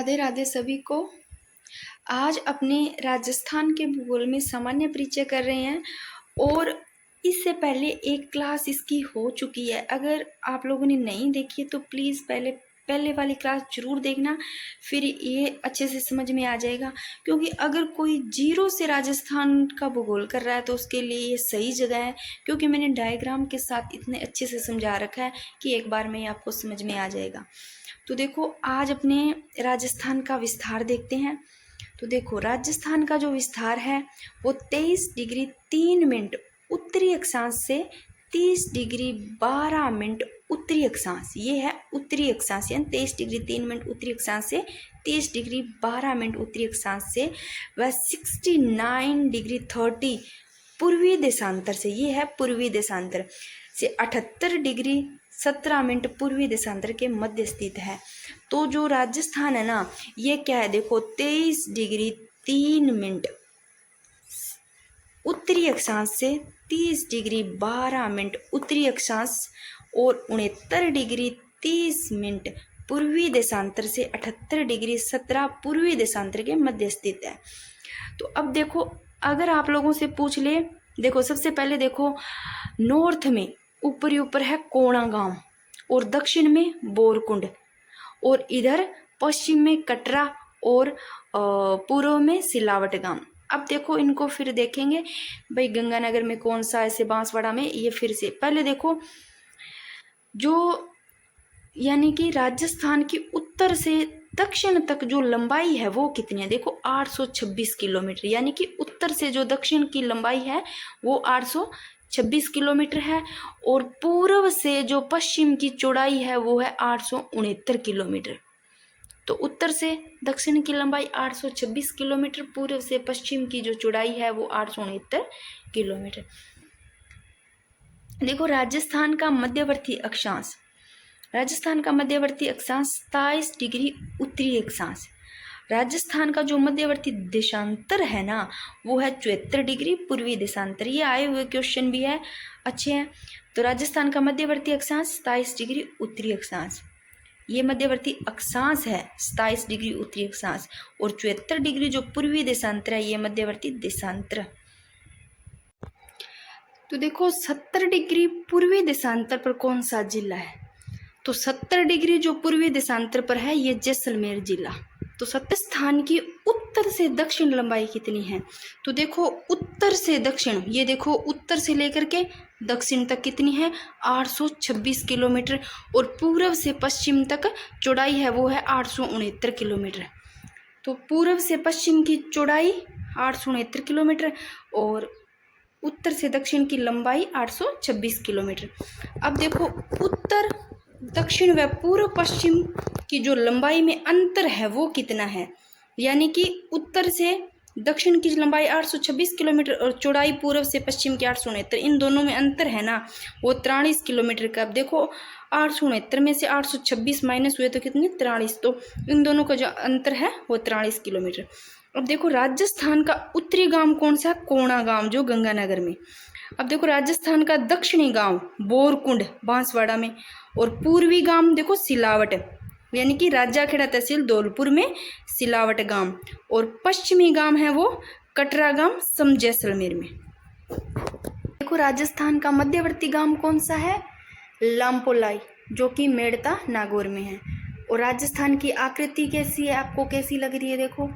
राधे राधे सभी को। आज अपने राजस्थान के भूगोल में सामान्य परिचय कर रहे हैं और इससे पहले एक क्लास इसकी हो चुकी है। अगर आप लोगों ने नहीं देखी है तो प्लीज़ पहले वाली क्लास जरूर देखना, फिर ये अच्छे से समझ में आ जाएगा। क्योंकि अगर कोई जीरो से राजस्थान का भूगोल कर रहा है तो उसके लिए ये सही जगह है, क्योंकि मैंने डायग्राम के साथ इतने अच्छे से समझा रखा है कि एक बार में आपको समझ में आ जाएगा। तो देखो, आज अपने राजस्थान का विस्तार देखते हैं। तो देखो, राजस्थान का जो विस्तार है वो 23 डिग्री 3 मिनट उत्तरी अक्षांश से 30 डिग्री 12 मिनट उत्तरी अक्षांश, ये है उत्तरी अक्षांश, यानी 23 डिग्री 3 मिनट उत्तरी अक्षांश से 30 डिग्री 12 मिनट उत्तरी अक्षांश से वह 69 डिग्री 30 पूर्वी देशांतर से, ये है पूर्वी देशांतर से 78 डिग्री 17 मिनट पूर्वी देशांतर के मध्य स्थित है। तो जो राजस्थान है ना, ये क्या है, देखो 23 डिग्री 3 मिनट उत्तरी अक्षांश से 30 डिग्री 12 मिनट उत्तरी अक्षांश और 69 डिग्री 30 मिनट पूर्वी देशांतर से 78 डिग्री 17 पूर्वी देशांतर के मध्य स्थित है। तो अब देखो, अगर आप लोगों से पूछ ले, देखो सबसे पहले देखो, नॉर्थ में ऊपर है कोणा गांव और दक्षिण में बोरकुंड और इधर पश्चिम में कटरा और पूर्व में सिलावट गांव। अब देखो इनको फिर देखेंगे भाई, गंगानगर में कौन सा, ऐसे बांसवाड़ा में, ये फिर से पहले देखो जो यानी कि राजस्थान की उत्तर से दक्षिण तक जो लंबाई है वो कितनी है, देखो 826 किलोमीटर, यानी कि उत्तर से जो दक्षिण की लंबाई है वो 826 किलोमीटर है और पूर्व से जो पश्चिम की चौड़ाई है वो है 869 किलोमीटर। तो उत्तर से दक्षिण की लंबाई 826 किलोमीटर, पूर्व से पश्चिम की जो चौड़ाई है वो 869 किलोमीटर। देखो, राजस्थान का मध्यवर्ती अक्षांश, राजस्थान का मध्यवर्ती अक्षांश 27 डिग्री उत्तरी अक्षांश। राजस्थान का जो मध्यवर्ती देशांतर है ना वो है 74 डिग्री पूर्वी देशांतर। ये आए हुए क्वेश्चन भी है, अच्छे हैं। तो राजस्थान का मध्यवर्ती अक्षांश 27 डिग्री उत्तरी अक्षांश, ये मध्यवर्ती अक्षांश है 27 डिग्री उत्तरी अक्षांश, और 74 डिग्री जो पूर्वी देशांतर है ये मध्यवर्ती देशांतर। तो देखो 70 डिग्री पूर्वी देशांतर पर कौन सा जिला है, तो 70 डिग्री जो पूर्वी देशांतर पर है ये जैसलमेर जिला। तो राजस्थान की उत्तर से दक्षिण लंबाई कितनी है, तो देखो उत्तर से दक्षिण, ये देखो उत्तर से लेकर के दक्षिण तक कितनी है, 826 किलोमीटर, और पूर्व से पश्चिम तक चौड़ाई है वो है 869 किलोमीटर। तो पूर्व से पश्चिम की चौड़ाई 869 किलोमीटर और उत्तर से दक्षिण की लंबाई 826 किलोमीटर। अब देखो, उत्तर दक्षिण व पूर्व पश्चिम की जो लंबाई में अंतर है वो कितना है, यानी कि उत्तर से दक्षिण की लंबाई 826 किलोमीटर और चौड़ाई पूर्व से पश्चिम की 869, इन दोनों में अंतर है ना वो 43 किलोमीटर का। अब देखो 869 में से 826 माइनस हुए तो कितने, 43, तो इन दोनों का जो अंतर है वो 43 किलोमीटर। अब देखो, राजस्थान का उत्तरी गांव कौन सा, कोणा गांव जो गंगानगर में। अब देखो, राजस्थान का दक्षिणी गांव बोरकुंड बांसवाड़ा में, और पूर्वी गांव देखो सिलावट, यानी कि राजाखेड़ा तहसील धौलपुर में सिलावट गांव, और पश्चिमी गांव है वो कटरा गांव सम जैसलमेर में। देखो, राजस्थान का मध्यवर्ती गांव कौन सा है, लामपोलाई, जो कि मेड़ता नागौर में है। और राजस्थान की आकृति कैसी है, आपको कैसी लग रही है, देखो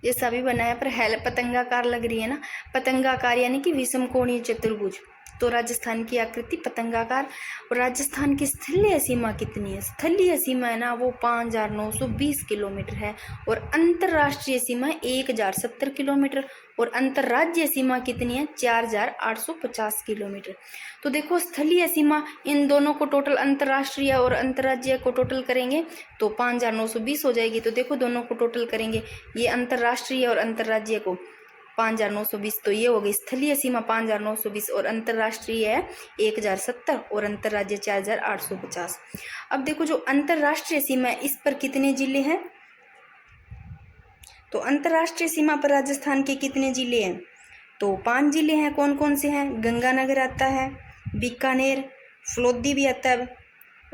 ये सभी बनाया पर पतंगाकार लग रही है ना, पतंगाकार यानी कि विषम कोणीय चतुर्भुज। तो राजस्थान की आकृति पतंगाकार। और राजस्थान की स्थलीय सीमा कितनी है, स्थलीय सीमा है ना वो 5920 किलोमीटर है, और अंतर्राष्ट्रीय सीमा 1070 किलोमीटर, और अंतर्राज्यीय सीमा कितनी है, 4850 किलोमीटर। तो देखो, स्थलीय सीमा इन दोनों को टोटल, अंतर्राष्ट्रीय और अंतर्राज्यीय को टोटल करेंगे तो 5920 हो जाएगी। तो देखो दोनों को टोटल करेंगे, ये अंतर्राष्ट्रीय और अंतर्राज्यीय को 5920, तो ये हो गई स्थलीय सीमा 5920 और अंतर्राष्ट्रीय है 1070 और अंतर्राज्यीय 4850। अब देखो, जो अंतर्राष्ट्रीय सीमा है इस पर कितने जिले हैं, तो अंतर्राष्ट्रीय सीमा पर राजस्थान के कितने जिले हैं, तो 5 जिले हैं। कौन कौन से हैं, गंगानगर आता है, बीकानेर, फलोदी भी आता है,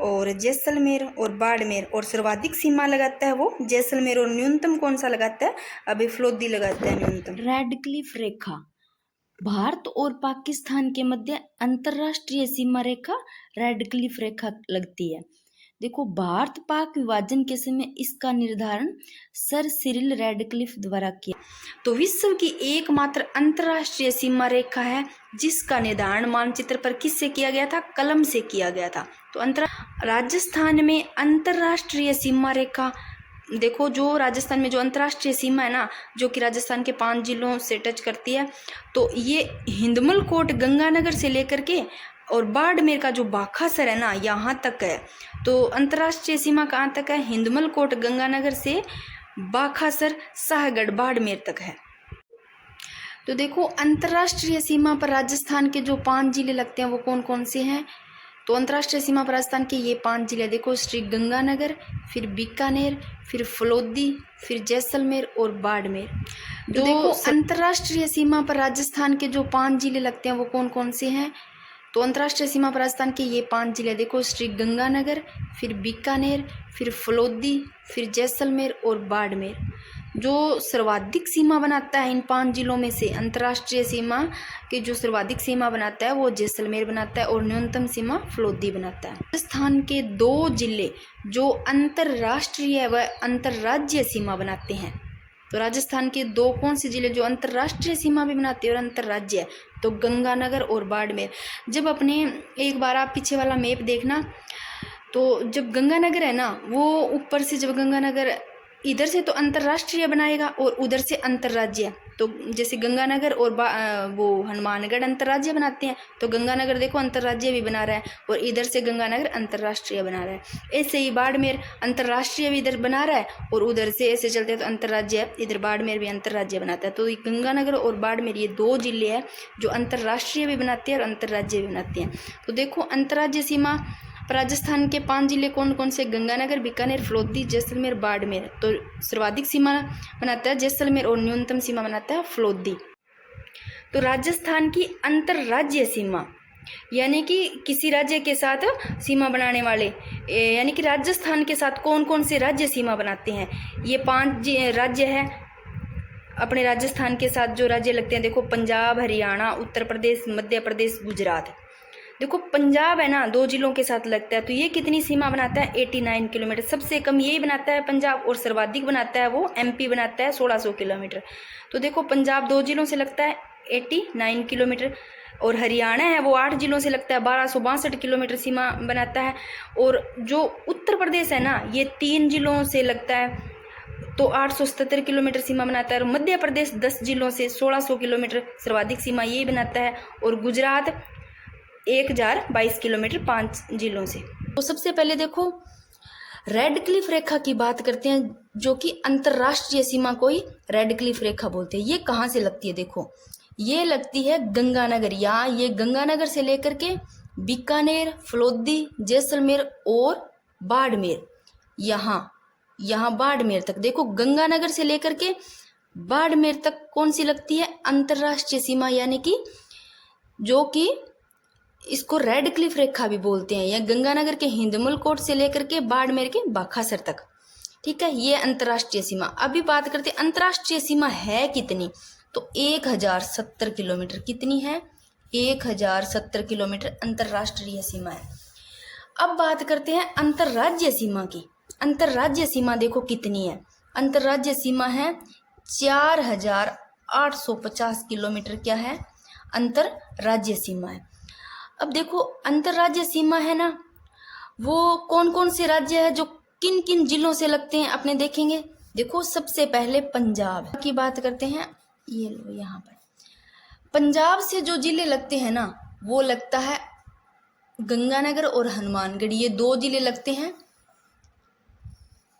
और जैसलमेर और बाड़मेर, और सर्वाधिक सीमा लगाता है वो जैसलमेर, और न्यूनतम कौन सा लगाता है, अभी फलोदी लगाता है न्यूनतम। रेड क्लिफ रेखा भारत और पाकिस्तान के मध्य अंतरराष्ट्रीय सीमा रेखा रेड क्लिफ रेखा लगती है। देखो, भारत पाक विभाजन के समय इसका निर्धारण सर सिरिल रेडक्लिफ द्वारा किया। तो विश्व की एकमात्र अंतरराष्ट्रीय सीमा रेखा है जिसका निर्धारण मानचित्र पर किससे किया गया था, कलम से किया गया था। तो राजस्थान में अंतरराष्ट्रीय सीमा रेखा, देखो जो राजस्थान में जो अंतर्राष्ट्रीय सीमा है ना, जो कि राजस्थान के 5 जिलों से टच करती है, तो ये हिंदमल कोट गंगानगर से लेकर के और बाड़मेर का जो बाखासर है ना, यहाँ तक है। तो अंतर्राष्ट्रीय सीमा कहाँ तक है, हिंदमल कोट गंगानगर से बाखासर शाहगढ़ बाड़मेर तक है। तो देखो, अंतर्राष्ट्रीय सीमा पर राजस्थान के जो 5 जिले लगते हैं वो कौन कौन से हैं। तो अंतर्राष्ट्रीय सीमा पर राजस्थान के ये 5 जिले, देखो, श्री गंगानगर, फिर बीकानेर, फिर फलोदी, फिर जैसलमेर और बाड़मेर। तो देखो, अंतर्राष्ट्रीय सीमा पर राजस्थान के जो 5 जिले लगते हैं वो कौन कौन से हैं। तो अंतर्राष्ट्रीय सीमा पर राजस्थान के ये 5 जिले, देखो, श्री गंगानगर, फिर बीकानेर, फिर फलोदी, फिर जैसलमेर और बाड़मेर। जो सर्वाधिक सीमा बनाता है इन 5 जिलों में से, अंतर्राष्ट्रीय सीमा की जो सर्वाधिक सीमा बनाता है वो जैसलमेर बनाता है और न्यूनतम सीमा फलोदी बनाता है। राजस्थान के 2 जिले जो अंतर्राष्ट्रीय व अंतर्राज्यीय सीमा बनाते हैं। तो राजस्थान के 2 कौन से जिले जो अंतर्राष्ट्रीय सीमा भी बनाते हैं और अंतर्राज्यीय, तो गंगानगर और बाड़मेर। जब अपने एक बार आप पीछे वाला मैप देखना, तो जब गंगानगर है ना, वो ऊपर से जब गंगानगर इधर से तो अंतर्राष्ट्रीय बनाएगा और उधर से अंतर्राज्यीय। तो जैसे गंगानगर और वो हनुमानगढ़ अंतर्राज्यीय बनाते हैं, तो गंगानगर देखो अंतर्राज्यीय भी बना रहा है और इधर से गंगानगर अंतर्राष्ट्रीय बना रहा है। ऐसे ही बाड़मेर अंतर्राष्ट्रीय भी इधर बना रहा है और उधर से ऐसे चलते हैं तो अंतर्राज्यीय, इधर बाड़मेर भी अंतर्राज्यीय बनाता है। तो गंगानगर और बाड़मेर ये 2 जिले हैं जो अंतर्राष्ट्रीय भी बनाते हैं और अंतर्राज्यीय भी बनाते हैं। तो देखो, अंतर्राज्यीय सीमा राजस्थान के 5 जिले कौन कौन से, गंगानगर, बीकानेर, फलोदी, जैसलमेर, बाड़मेर। तो सर्वाधिक सीमा बनाता है जैसलमेर और न्यूनतम सीमा बनाता है फलोदी। तो राजस्थान की अंतर्राज्यीय सीमा यानी कि किसी राज्य के साथ सीमा बनाने वाले, यानी कि राजस्थान के साथ कौन कौन से राज्य सीमा बनाते हैं, ये 5 राज्य है अपने राजस्थान के साथ जो राज्य लगते हैं। देखो, पंजाब, हरियाणा, उत्तर प्रदेश, मध्य प्रदेश, गुजरात। देखो, पंजाब है ना 2 जिलों के साथ लगता है, तो ये कितनी सीमा बनाता है, 89 किलोमीटर। सबसे कम यही बनाता है पंजाब और सर्वाधिक बनाता है वो एमपी बनाता है 1600 किलोमीटर। तो देखो, पंजाब 2 जिलों से लगता है 89 किलोमीटर, और हरियाणा है वो 8 जिलों से लगता है 1262 किलोमीटर सीमा बनाता है। और जो उत्तर प्रदेश है ना, ये 3 जिलों से लगता है तो 877 किलोमीटर सीमा बनाता है। और मध्य प्रदेश 10 जिलों से 1600 किलोमीटर सर्वाधिक सीमा यही बनाता है। और गुजरात 1022 किलोमीटर 5 जिलों से। तो सबसे पहले देखो, रेड क्लिफ रेखा की बात करते हैं, जो कि अंतर्राष्ट्रीय सीमा को ही रेड क्लिफ रेखा बोलते हैं। ये कहाँ से लगती है, देखो, ये लगती है गंगानगर, यहाँ ये गंगानगर से लेकर के बीकानेर, फलोदी, जैसलमेर और बाड़मेर, यहाँ बाड़मेर तक। देखो, गंगानगर से लेकर के बाड़मेर तक कौन सी लगती है, अंतर्राष्ट्रीय सीमा, यानी कि जो कि इसको रेड क्लिफ रेखा भी बोलते हैं। या गंगानगर के हिंदमल कोट से लेकर के बाड़मेर के बाखासर तक, ठीक है, ये अंतर्राष्ट्रीय सीमा। अभी बात करते हैं अंतर्राष्ट्रीय सीमा है कितनी, तो 1070 किलोमीटर। कितनी है, 1070 किलोमीटर अंतर्राष्ट्रीय सीमा है। अब बात करते हैं अंतर्राज्यीय सीमा की। अंतर्राज्यीय सीमा देखो कितनी है, अंतर्राज्यीय सीमा है 4850 किलोमीटर। क्या है, अंतर्राज्यीय सीमा है। अब देखो, अंतर्राज्यीय सीमा है ना, वो कौन कौन से राज्य है जो किन किन जिलों से लगते हैं अपने देखेंगे। देखो, सबसे पहले पंजाब की बात करते हैं। ये लो, यहाँ पर पंजाब से जो जिले लगते हैं ना, वो लगता है गंगानगर और हनुमानगढ़, ये 2 जिले लगते हैं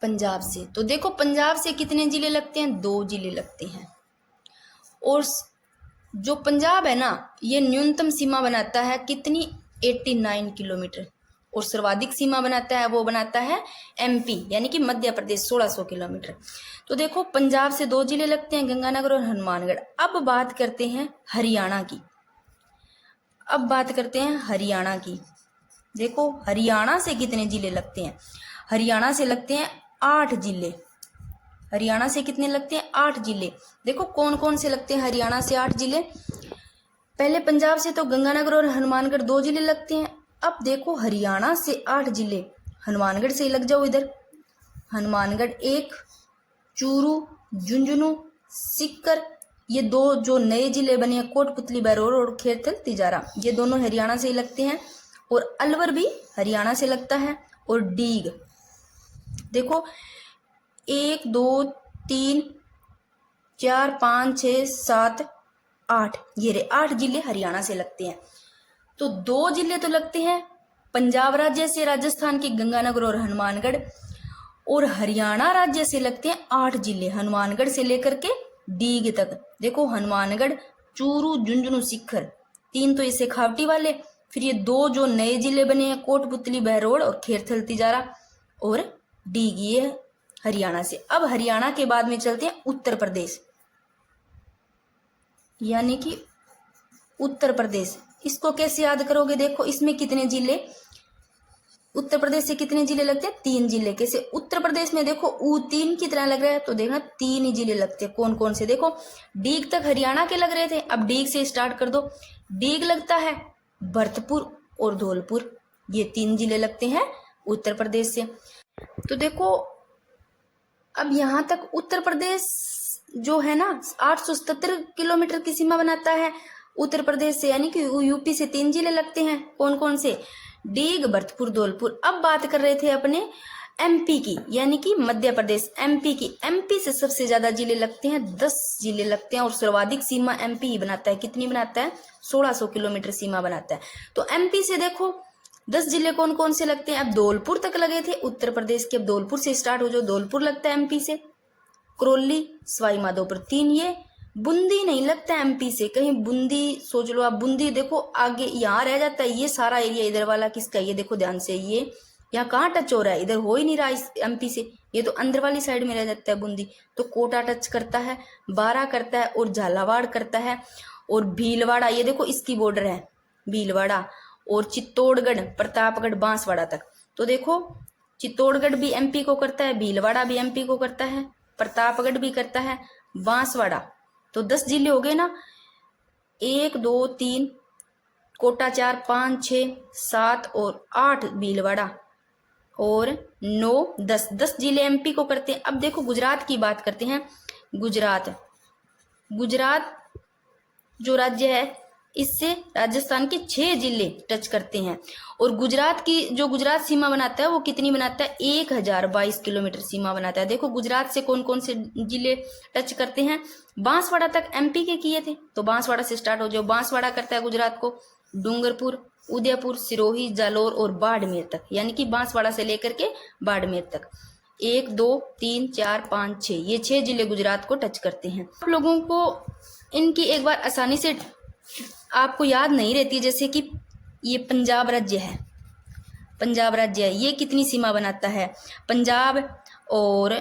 पंजाब से। तो देखो, पंजाब से कितने जिले लगते हैं, 2 जिले लगते हैं। और जो पंजाब है ना, ये न्यूनतम सीमा बनाता है कितनी, 89 किलोमीटर। और सर्वाधिक सीमा बनाता है वो बनाता है एमपी, यानी कि मध्य प्रदेश, 1600 किलोमीटर। तो देखो, पंजाब से 2 जिले लगते हैं, गंगानगर और हनुमानगढ़। अब बात करते हैं हरियाणा की। देखो हरियाणा से कितने जिले लगते हैं, हरियाणा से लगते हैं 8 जिले, हरियाणा से कितने लगते हैं 8 जिले। देखो कौन कौन से लगते हैं हरियाणा से 8 जिले। पहले पंजाब से तो गंगानगर और हनुमानगढ़ 2 जिले लगते हैं। अब देखो हरियाणा से 8 जिले, हनुमानगढ़ से ही लग जाओ इधर, हनुमानगढ़ 1, चूरू, झुंझुनू, सीकर, ये 2 जो नए जिले बने हैं कोटपुतली, बहरोड और खेरथल तिजारा, ये दोनों हरियाणा से ही लगते हैं। और अलवर भी हरियाणा से लगता है। और डीग देखो 1 2 3 4 5 6 7 8, ये रे 8 जिले हरियाणा से लगते हैं। तो 2 जिले तो लगते हैं पंजाब राज्य से, राजस्थान के गंगानगर और हनुमानगढ़, और हरियाणा राज्य से लगते हैं 8 जिले, हनुमानगढ़ से लेकर के डीग तक। देखो हनुमानगढ़, चूरू, झुंझुनू, सीकर, 3 तो ये शेखावटी वाले, फिर ये 2 जो नए जिले बने हैं कोटपुतली, बहरोड और खेरथल तिजारा, और डीग, ये हरियाणा से। अब हरियाणा के बाद में चलते हैं उत्तर प्रदेश, यानी कि उत्तर प्रदेश। इसको कैसे याद करोगे, देखो इसमें कितने जिले, उत्तर प्रदेश से कितने जिले लगते हैं 3 जिले। कैसे उत्तर प्रदेश में देखो U3 की तरह लग रहा है, तो देखना 3 ही जिले लगते हैं। कौन कौन से, देखो डीग तक हरियाणा के लग रहे थे, अब डीग से स्टार्ट कर दो। डीग लगता है भरतपुर और धौलपुर, ये 3 जिले लगते हैं उत्तर प्रदेश से। तो देखो अब यहां तक उत्तर प्रदेश जो है ना 877 किलोमीटर की सीमा बनाता है उत्तर प्रदेश से, यानी कि यूपी से 3 जिले लगते हैं। कौन कौन से, डीग, भरतपुर, धौलपुर। अब बात कर रहे थे अपने एमपी की, यानी कि मध्य प्रदेश, एमपी की। एमपी से सबसे ज्यादा जिले लगते हैं, 10 जिले लगते हैं, और सर्वाधिक सीमा एमपी ही बनाता है। कितनी बनाता है, 1600 किलोमीटर सीमा बनाता है। तो एमपी से देखो 10 जिले कौन कौन से लगते हैं। अब धौलपुर तक लगे थे उत्तर प्रदेश के, अब धौलपुर से स्टार्ट हो जाओ, धौलपुर लगता है एमपी से। करौली, सवाई माधोपुर, 3 ये। बूंदी नहीं लगता एमपी से, कहीं बूंदी सोच लो आप, बूंदी देखो आगे यहाँ रह जाता है। ये सारा एरिया इधर वाला किसका, ये देखो ध्यान से, ये यहाँ कहाँ टच हो रहा है, इधर हो ही नहीं रहा इस एमपी से, ये तो अंदर वाली साइड में रह जाता है बूंदी। तो कोटा टच करता है, बारा करता है, और झालावाड़ करता है, और भीलवाड़ा, ये देखो इसकी बॉर्डर है भीलवाड़ा, और चित्तौड़गढ़, प्रतापगढ़, बांसवाड़ा तक। तो देखो चित्तौड़गढ़ भी एमपी को करता है, भीलवाड़ा भी एमपी को करता है, प्रतापगढ़ भी करता है, बांसवाड़ा। तो 10 जिले हो गए ना, 1 2 3, कोटा 4 5 6 7 और 8 भीलवाड़ा, और 9 10 जिले एमपी को करते हैं। अब देखो गुजरात की बात करते हैं। गुजरात जो राज्य है, इससे राजस्थान के 6 जिले टच करते हैं। और गुजरात की जो गुजरात सीमा बनाता है वो कितनी बनाता है, 1022 किलोमीटर सीमा बनाता है। देखो गुजरात से कौन कौन से जिले टच करते हैं, बांसवाड़ा तक एमपी के किए थे, तो बांसवाड़ा से स्टार्ट हो जाओ। बांसवाड़ा करता है गुजरात को, डूंगरपुर, उदयपुर, सिरोही, जालोर और बाड़मेर तक, यानी कि बांसवाड़ा से लेकर के बाड़मेर तक। 1 2 3 4 5 6, ये 6 जिले गुजरात को टच करते हैं। आप लोगों को इनकी एक बार आसानी से आपको याद नहीं रहती, जैसे कि ये पंजाब राज्य है, पंजाब राज्य है, ये कितनी सीमा बनाता है, पंजाब और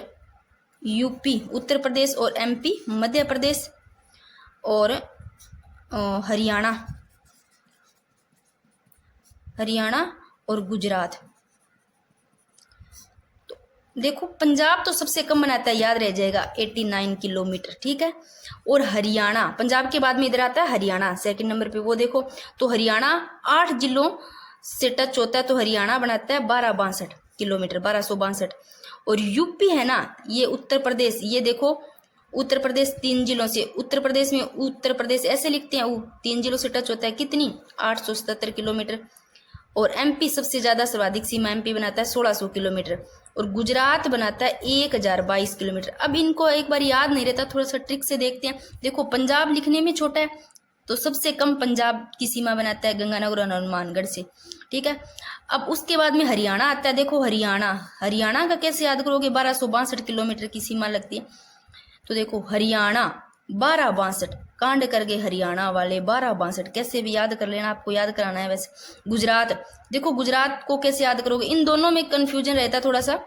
यूपी, उत्तर प्रदेश और एमपी, मध्य प्रदेश और हरियाणा और गुजरात। तो देखो पंजाब तो सबसे कम बनाता है, याद रह जाएगा 89 किलोमीटर, ठीक है। और हरियाणा, पंजाब के बाद में इधर आता है हरियाणा सेकंड नंबर पे, वो देखो। तो हरियाणा 8 जिलों से टच होता है, तो हरियाणा बनाता है 1262 किलोमीटर, 1262। और यूपी है ना, ये उत्तर प्रदेश, ये देखो उत्तर प्रदेश 3 जिलों से, उत्तर प्रदेश में उत्तर प्रदेश ऐसे लिखते हैं, 3 जिलों से टच होता है, कितनी 877 किलोमीटर। और एमपी सबसे ज्यादा सर्वाधिक सीमा एमपी बनाता है 1600 किलोमीटर, और गुजरात बनाता है 1022 किलोमीटर। अब इनको एक बार याद नहीं रहता, थोड़ा सा ट्रिक से देखते हैं। देखो पंजाब लिखने में छोटा है, तो सबसे कम पंजाब की सीमा बनाता है गंगानगर और हनुमानगढ़ से, ठीक है। अब उसके बाद में हरियाणा आता है। देखो हरियाणा का कैसे याद करोगे, 1262 किलोमीटर की सीमा लगती है। तो देखो हरियाणा 1262, कांड कर गए हरियाणा वाले 1262, कैसे भी याद कर लेना, आपको याद कराना है वैसे। गुजरात, देखो गुजरात को कैसे याद करोगे, इन दोनों में कंफ्यूजन रहता है थोड़ा सा।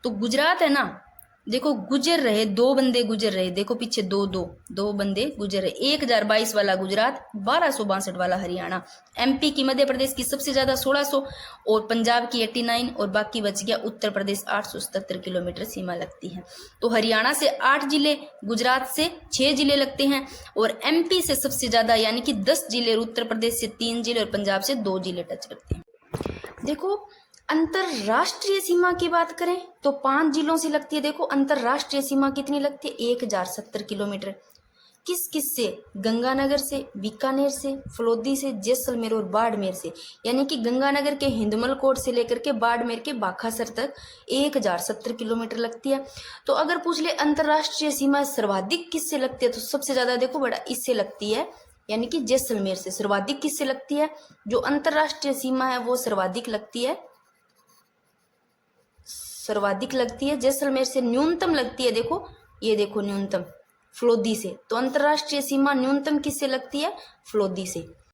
तो गुजरात है ना, देखो गुजर रहे, 2 बंदे गुजर रहे, देखो पीछे दो बंदे गुजर रहे। 1022 वाला गुजरात, 1262 वाला हरियाणा। एमपी की, मध्य प्रदेश की सबसे ज्यादा 1600 और पंजाब की 89 और बाकी बच गया उत्तर प्रदेश 877 किलोमीटर सीमा लगती है। तो हरियाणा से 8 जिले, गुजरात से 6 जिले लगते हैं और एमपी से सबसे ज्यादा यानी कि 10 जिले, उत्तर प्रदेश से 3 जिले और पंजाब से 2 जिले टच करते हैं। देखो अंतरराष्ट्रीय सीमा की बात करें तो 5 जिलों से लगती है। देखो अंतरराष्ट्रीय सीमा कितनी लगती है, 1070 किलोमीटर। किस किस से, गंगानगर से, बीकानेर से, फलोदी से, जैसलमेर और बाड़मेर से। यानी कि गंगानगर के हिंदमल कोट से लेकर के बाड़मेर के बाखासर तक 1070 किलोमीटर लगती है। तो अगर पूछ ले अंतरराष्ट्रीय सीमा सर्वाधिक किससे लगती है, तो सबसे ज्यादा देखो बड़ा इससे लगती है, यानी कि जैसलमेर से। सर्वाधिक किससे लगती है, जो अंतरराष्ट्रीय सीमा है वो सर्वाधिक लगती है जैसलमेर से। न्यूनतम लगती है, देखो ये देखो न्यूनतम फलोदी से। तो अंतरराष्ट्रीय सीमा न्यूनतम किससे लगती है, फलोदी से।